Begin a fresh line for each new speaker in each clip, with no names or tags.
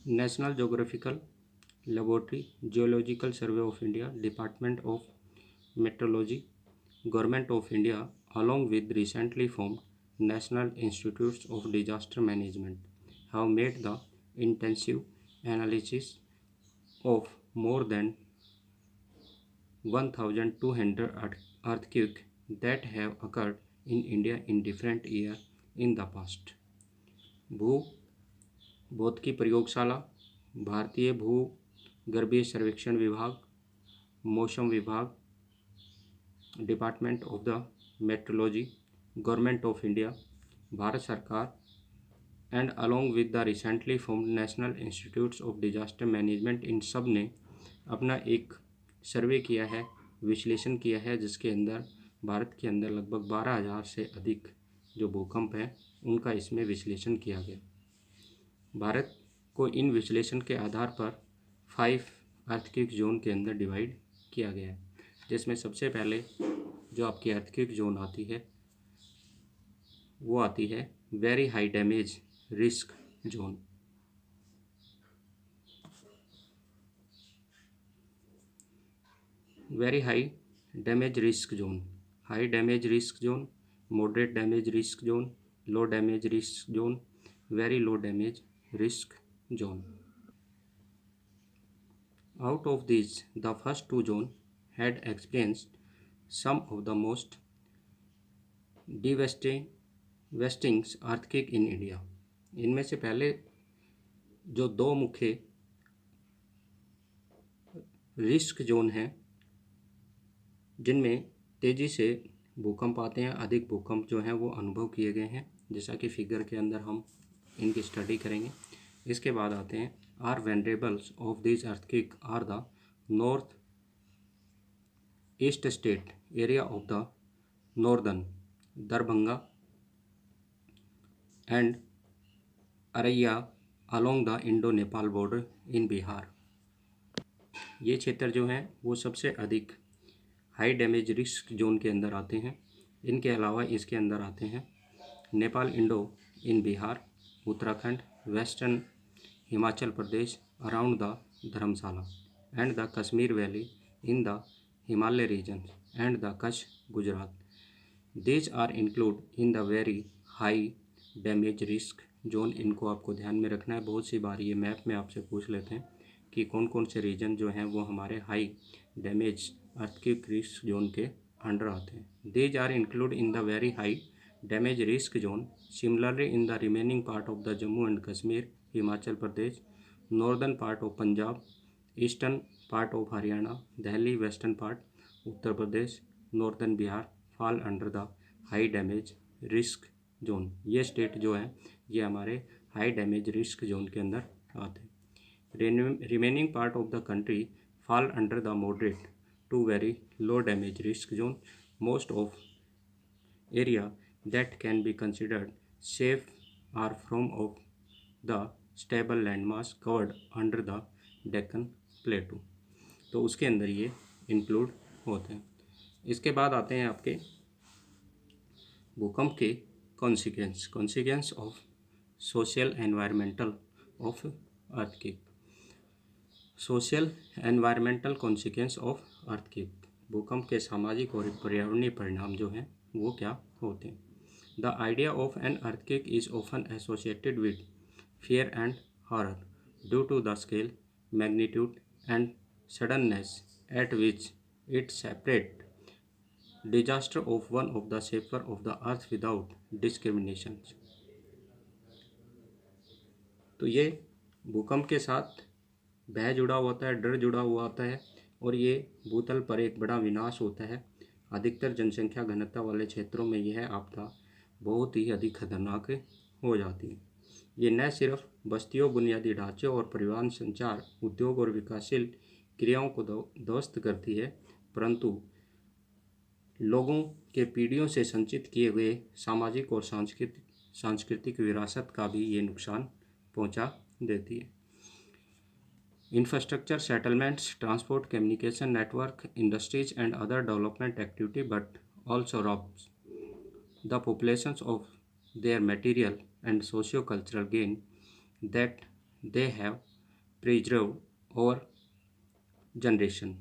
National Geographical Laboratory, Geological Survey of India, Department of Meteorology, Government of India, along with recently formed National Institutes of Disaster Management, have made the intensive analysis of more than 1,200 earthquakes that have occurred in India in different years in the past. भू भौतिकी प्रयोगशाला, भारतीय भूगर्भीय सर्वेक्षण विभाग, मौसम विभाग, department of the metrology, government of India, Bharat सरकार and along with the recently formed national institutes of disaster management, इन सब ने अपना एक सर्वे किया है, विश्लेषण किया है, जिसके अंदर भारत के अंदर लगभग 12,000 से अधिक जो भूकंप हैं उनका इसमें विश्लेषण किया गया। भारत को इन विश्लेषण के आधार पर 5 अर्थक्वेक जोन के अंदर डिवाइड किया गया है, जिसमें सबसे पहले जो आपकी अर्थक्वेक जोन आती है वो आती है very high damage risk zone. Very high damage risk zone, high damage risk zone, moderate damage risk zone, low damage risk zone, very low damage risk zone. Out of these, the first two zones had experienced some of the most devastating earthquake in India. इनमें से पहले जो दो मुख्य risk zone हैं जिनमें तेज़ी से भूकंप आते हैं, अधिक भूकंप जो हैं वो अनुभव किए गए हैं, जैसा कि फिगर के अंदर हम इनकी स्टडी करेंगे। इसके बाद आते हैं are vulnerables of this earthquake are the north east state area of the northern Darbhanga and Araria along the Indo Nepal border in Bihar. ये क्षेत्र जो हैं वो सबसे अधिक हाई डैमेज रिस्क जोन के अंदर आते हैं। इनके अलावा इसके अंदर आते हैं Nepal Indo in Bihar, Uttarakhand, western Himachal Pradesh around the Dharamshala and the Kashmir valley in the Himalaya region and the Kutch Gujarat. These are include in the very high damage risk zone. इनको आपको ध्यान में रखना है। बहुत सी बार ये मैप में आपसे पूछ लेते हैं कि कौन कौन से रीजन जो हैं वो हमारे high damage earthquake risk zone के अंडर आते हैं। These are include in the very high damage risk zone, similarly in the remaining part of the Jammu and Kashmir, Himachal Pradesh, northern part of Punjab, eastern part of Haryana, Delhi, western part Uttar Pradesh, northern Bihar fall under the high damage risk zone. ये state जो है ये हमारे high damage risk zone के अंदर आते हैं। Remaining part of the country fall under the moderate to very low damage risk zone. Most of area that can be considered safe are from of the stable land mass covered under the Deccan plateau. तो उसके अंदर ये include होते हैं। इसके बाद आते हैं आपके भूकंप के consequence of social environmental of earthquake. Social environmental consequence of earthquake, भूकंप के सामाजिक और पर्यावरणीय परिणाम जो हैं वो क्या होते हैं। The idea of an earthquake is often associated with fear and horror due to the scale, magnitude and suddenness at which it separate disaster of one of the shaper of the earth without discrimination। तो ये भूकंप के साथ भय जुड़ा हुआ होता है, डर जुड़ा हुआ होता है और ये भूतल पर एक बड़ा विनाश होता है। अधिकतर जनसंख्या घनत्व वाले क्षेत्रों में यह आपदा बहुत ही अधिक खतरनाक हो जाती है। ये न सिर्फ बस्तियों, बुनियादी ढांचे और परिवहन, संचार, उद्योग और विकासशील क्रियाओं को ध्वस्त करती है, परंतु लोगों के पीढ़ियों से संचित किए हुए सामाजिक और सांस्कृतिक विरासत का भी ये नुकसान पहुंचा देती है। Infrastructure, settlements, transport, communication network, industries and other development activity but also robes the populations of their material and socio-cultural gain that they have preserve or generation.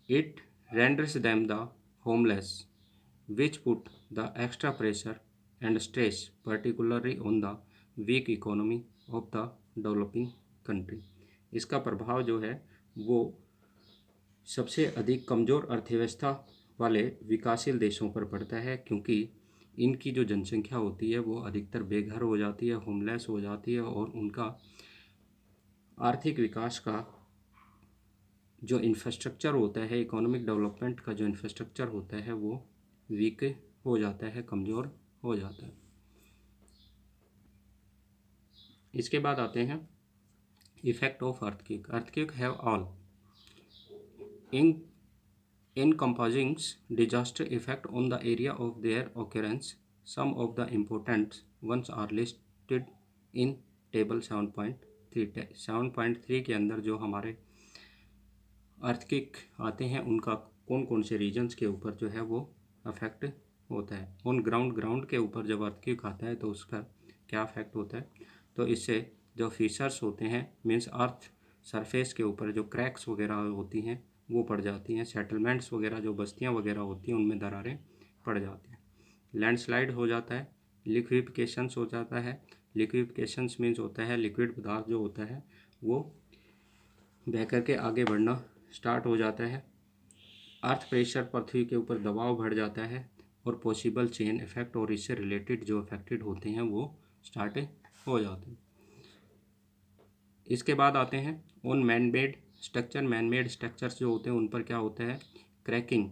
It renders them the homeless, which put the extra pressure and stress particularly on the weak economy of the developing country. इसका प्रभाव जो है वो सबसे अधिक कमज़ोर अर्थव्यवस्था वाले विकासशील देशों पर पड़ता है, क्योंकि इनकी जो जनसंख्या होती है वो अधिकतर बेघर हो जाती है, होमलेस हो जाती है, और उनका आर्थिक विकास का जो इंफ्रास्ट्रक्चर होता है, इकोनॉमिक डेवलपमेंट का जो इंफ्रास्ट्रक्चर होता है वो वीक हो जाता है, कमज़ोर हो जाता है। इसके बाद आते हैं effect of earthquake. Earthquake have all encompassing disaster effect on the area of their occurrence. Some of the important ones are listed in table 7.3। 7.3 के अंदर जो हमारे अर्थक्वेक आते हैं उनका कौन कौन से रीजन्स के ऊपर जो है वो अफेक्ट होता है। ऑन ग्राउंड के ऊपर जब अर्थक्वेक आता है तो उसका क्या अफेक्ट होता है, तो इससे जो फीचर्स होते हैं, मीन्स अर्थ सरफेस के ऊपर जो क्रैक्स वगैरह होती हैं वो पड़ जाती हैं। सेटलमेंट्स वगैरह जो बस्तियां वगैरह होती हैं उनमें दरारें पड़ जाती हैं। लैंडस्लाइड हो जाता है, लिक्विफिकेशंस हो जाता है। लिक्विफिकेशंस मीन्स होता है लिक्विड पदार्थ जो होता है वो बह करके आगे बढ़ना स्टार्ट हो जाता है। अर्थ प्रेशर पृथ्वी के ऊपर दबाव बढ़ जाता है, और पॉसिबल चेन इफेक्ट और इससे रिलेटेड जो अफेक्टेड होते हैं वो स्टार्ट हो जाते हैं। इसके बाद आते हैं on man made structure. Man made structures जो होते हैं उन पर क्या होता है, क्रैकिंग,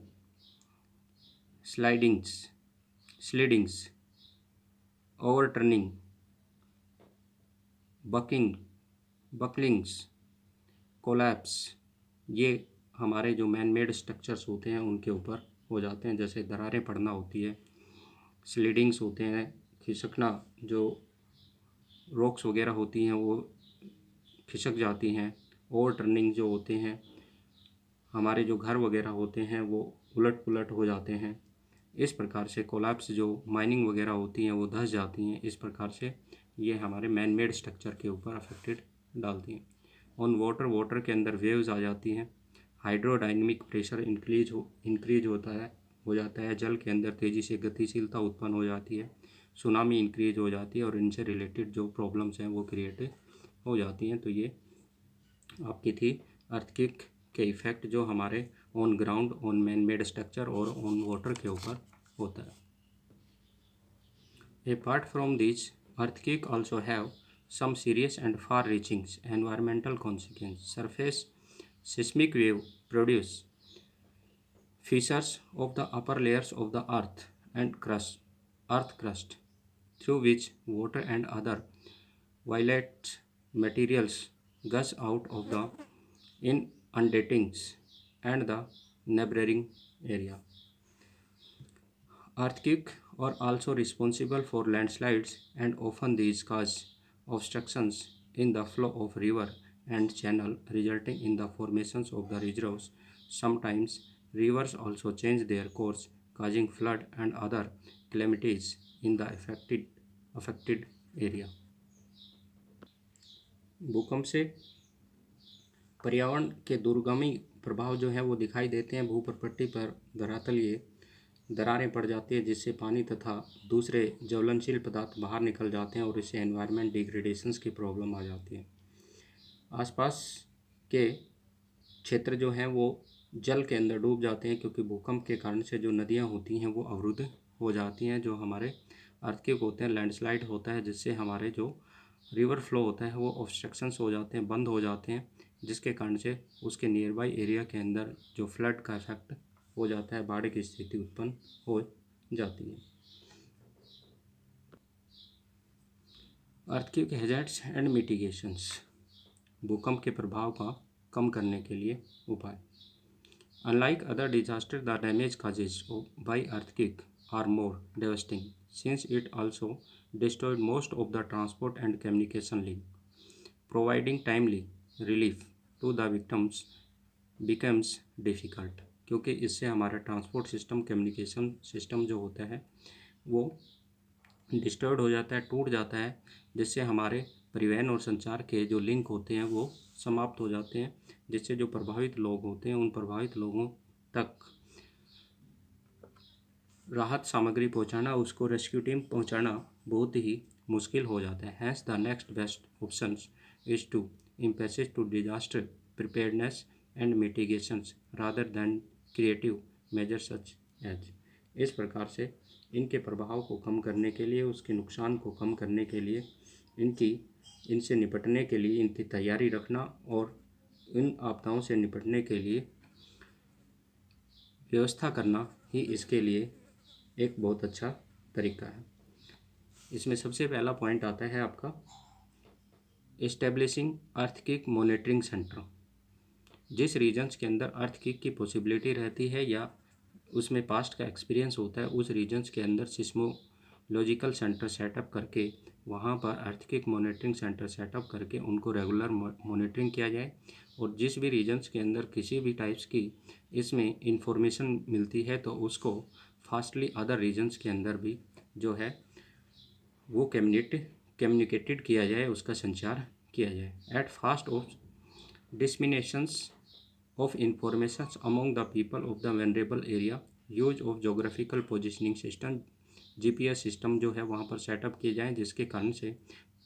स्लीडिंग्स, ओवरटर्निंग, बकलिंग्स, कोलैप्स, ये हमारे जो मैन मेड स्ट्रक्चर्स होते हैं उनके ऊपर हो जाते हैं। जैसे दरारें पड़ना होती है, स्लीडिंग्स होते हैं, खिसकना, जो रॉक्स वगैरह होती हैं वो खिसक जाती हैं। ओवरटर्निंग जो होते हैं, हमारे जो घर वगैरह होते हैं वो उलट पुलट हो जाते हैं। इस प्रकार से कोलैप्स, जो माइनिंग वगैरह होती हैं वो धंस जाती हैं। इस प्रकार से ये हमारे मैन मेड स्ट्रक्चर के ऊपर अफेक्टेड डालती हैं। ऑन वाटर के अंदर वेव्स आ जाती हैं। हाइड्रोडायनेमिक प्रेशर इंक्रीज हो जाता है। जल के अंदर तेज़ी से गतिशीलता उत्पन्न हो जाती है। सुनामी इंक्रीज हो जाती है, और इनसे रिलेटेड जो प्रॉब्लम्स हैं वो क्रिएट हो जाती हैं। तो ये आपकी थी अर्थक्वेक के इफ़ेक्ट जो हमारे on ground, on man made structure और ऑन वाटर के ऊपर होता है। Apart from this, earthquake also have some serious and far-reaching environmental consequences. Surface seismic wave produce fissures of the upper layers of the earth crust, through which water and other volatile materials gush out of the inundations and the neighboring area. Earthquakes are also responsible for landslides, and often these cause obstructions in the flow of river and channel, resulting in the formations of the reservoirs. Sometimes rivers also change their course, causing flood and other calamities in the affected area. भूकंप से पर्यावरण के दूरगामी प्रभाव जो है वो दिखाई देते हैं। भूप्रपट्टी पर धरातलीय दरारें पड़ जाती है, जिससे पानी तथा दूसरे ज्वलनशील पदार्थ बाहर निकल जाते हैं, और इससे एनवायरनमेंट डिग्रेडेशंस की प्रॉब्लम आ जाती है। आसपास के क्षेत्र जो हैं वो जल के अंदर डूब जाते हैं, क्योंकि भूकंप के कारण से जो नदियां होती हैं वो अवरुद्ध हो जाती हैं। जो हमारे अर्थक्वेक होते हैं, लैंडस्लाइड होता है, जिससे हमारे जो रिवर फ्लो होता है वो ऑब्स्ट्रक्शंस हो जाते हैं, बंद हो जाते हैं, जिसके कारण से उसके नियर बाई एरिया के अंदर जो फ्लड का इफेक्ट हो जाता है, बाढ़ की स्थिति उत्पन्न हो जाती है। Earthquake hazards and mitigations. भूकंप के प्रभाव का कम करने के लिए उपाय। Unlike other disaster, the damage causes by earthquake are more devastating, since it also destroyed most of the transport and communication link. Providing timely relief to the victims becomes difficult, क्योंकि इससे हमारा ट्रांसपोर्ट सिस्टम, कम्युनिकेशन सिस्टम जो होता है वो disturb हो जाता है, टूट जाता है, जिससे हमारे परिवहन और संचार के जो लिंक होते हैं वो समाप्त हो जाते हैं, जिससे जो प्रभावित लोग होते हैं उन प्रभावित लोगों तक राहत सामग्री पहुंचाना, उसको रेस्क्यू टीम पहुंचाना बहुत ही मुश्किल हो जाता है। Hence the next best options is to emphasis to disaster preparedness and mitigations rather than creative major such as. इस प्रकार से इनके प्रभाव को कम करने के लिए, उसके नुकसान को कम करने के लिए, इनसे निपटने के लिए इनकी तैयारी रखना और इन आपदाओं से निपटने के लिए व्यवस्था करना ही इसके लिए एक बहुत अच्छा तरीका है। इसमें सबसे पहला पॉइंट आता है आपका एस्टेब्लिशिंग अर्थक्वेक मॉनिटरिंग सेंटर। जिस रीजन्स के अंदर अर्थक्वेक की पॉसिबिलिटी रहती है या उसमें पास्ट का एक्सपीरियंस होता है, उस रीजन्स के अंदर सिस्मोलॉजिकल सेंटर सेटअप करके वहाँ पर अर्थक्वेक मॉनिटरिंग सेंटर सेटअप करके उनको रेगुलर मॉनिटरिंग किया जाए। और जिस भी रीजन्स के अंदर किसी भी टाइप्स की इसमें इंफॉर्मेशन मिलती है तो उसको फास्टली अदर रीजन्स के अंदर भी जो है वो कम्युनिकेटेड किया जाए, उसका संचार किया जाए। At fast of disseminations of information among the people of the vulnerable area, use of geographical positioning system, GPS system जो है वहाँ पर सेटअप किए जाएँ, जिसके कारण से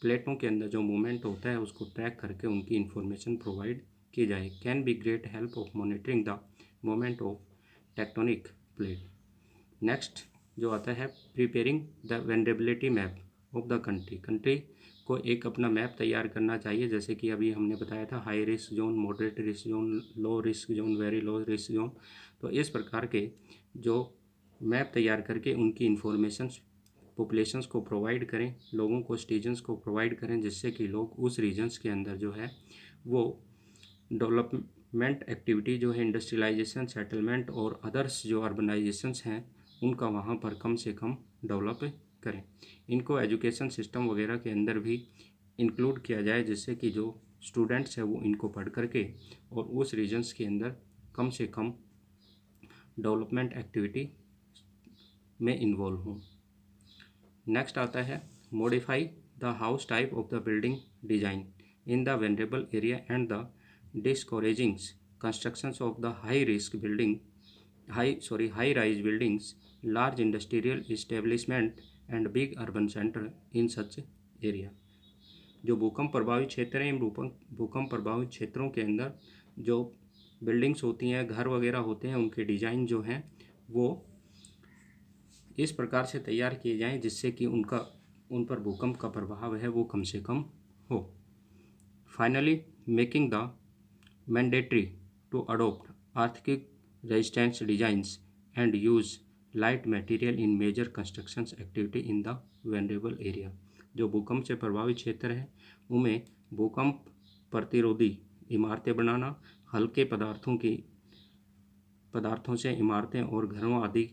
प्लेटों के अंदर जो मूवमेंट होता है उसको ट्रैक करके उनकी इंफॉर्मेशन प्रोवाइड की जाए। Can be great help of monitoring the movement of tectonic plate. Next जो आता है preparing the vulnerability map of the country को एक अपना मैप तैयार करना चाहिए। जैसे कि अभी हमने बताया था high risk zone, moderate risk zone, low risk zone, very low risk zone. तो इस प्रकार के जो मैप तैयार करके उनकी इंफॉर्मेशन पॉपुलेशंस को प्रोवाइड करें, लोगों को, सिटीजन्स को प्रोवाइड करें, जिससे कि लोग उस रीजन्स के अंदर जो है वो डेवलपमेंट एक्टिविटी जो है, इंडस्ट्रियलाइजेशन, सेटलमेंट और अदर्स जो अर्बनाइजेशंस हैं उनका वहाँ पर कम से कम डेवलप करें। इनको एजुकेशन सिस्टम वगैरह के अंदर भी इंक्लूड किया जाए, जिससे कि जो स्टूडेंट्स हैं वो इनको पढ़ करके और उस रीजन्स के अंदर कम से कम डेवलपमेंट एक्टिविटी में इन्वॉल्व हों। नेक्स्ट आता है modify the house type of the building design in the vulnerable area and the discouraging constructions of the high risk building high rise buildings, large industrial establishment and big urban centre in such area. जो भूकंप प्रभावित क्षेत्र हैं, भूकंप प्रभावित क्षेत्रों के अंदर जो बिल्डिंग्स होती हैं, घर वगैरह होते हैं, उनके डिज़ाइन जो हैं वो इस प्रकार से तैयार किए जाएं जिससे कि उन पर भूकंप का प्रभाव है वो कम से कम हो। Finally making the mandatory to adopt earthquake resistance designs and use light material in major constructions activity in the vulnerable area. जो भूकंप से प्रभावित क्षेत्र है उनमें भूकंप प्रतिरोधी इमारतें बनाना, हल्के पदार्थों से इमारतें और घरों आदि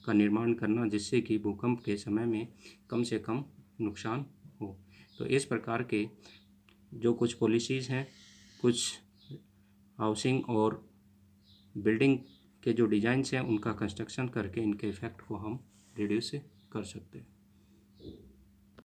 का निर्माण करना, जिससे कि भूकंप के समय में कम से कम नुकसान हो। तो इस प्रकार के जो कुछ पॉलिसीज़ हैं, कुछ हाउसिंग और बिल्डिंग के जो डिज़ाइंस हैं उनका कंस्ट्रक्शन करके इनके इफ़ेक्ट को हम रिड्यूस कर सकते हैं।